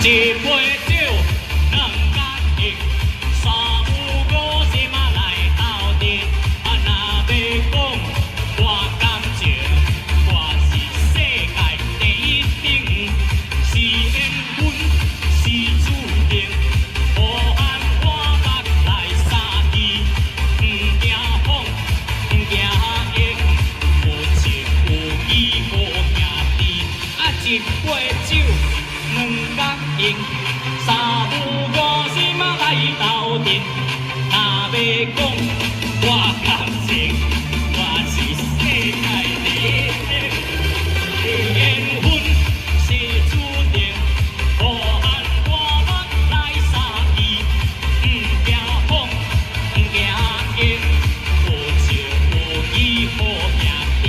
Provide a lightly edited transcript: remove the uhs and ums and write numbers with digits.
一杯酒，两角银，三五五心啊来斗阵。啊，若要讲我感情，我是世界第一等，是缘分，是注定。好汉我目来相依，唔惊风，唔惊烟，无情有义无兄弟。啊，一杯酒。两角银，三五五心啊来斗阵。若要讲我感情，我是世界第一等，是缘分，是注定。好汉我目来相依，唔惊风，唔惊烟，无情无义好兄弟。